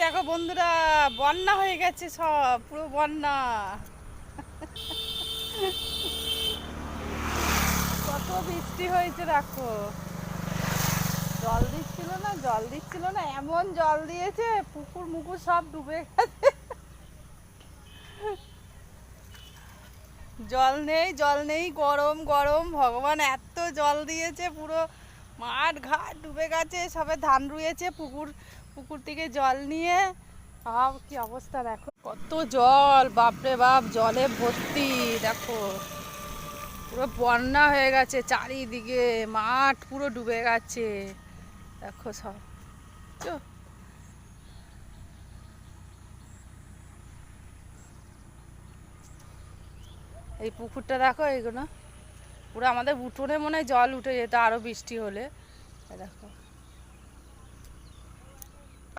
দেখো বন্ধুরা, বন্যা হয়ে গেছে, সব পুরো বন্যা। কত বৃষ্টি হয়েছে দেখো। জল দিচ্ছিল না, এমন জল দিয়েছে পুকুর মুকুর সব ডুবে গেছে। জল নেই, গরম গরম, ভগবান এত জল দিয়েছে, পুরো মাঠ ঘাট ডুবে গেছে। সবে ধান রুয়েছে, পুকুর থেকে জল নিয়ে সব কি অবস্থা দেখো। কত জল, বাপরে বাপ, জলে ভর্তি দেখো। পুরো বন্যা হয়ে গেছে, চারিদিকে মাঠ পুরো ডুবে গেছে দেখো সব। চো, এই পুকুরটা দেখো, এইগুলো পুরো আমাদের উঠোনে মনে হয় জল উঠে যেত আরো বৃষ্টি হলে। দেখো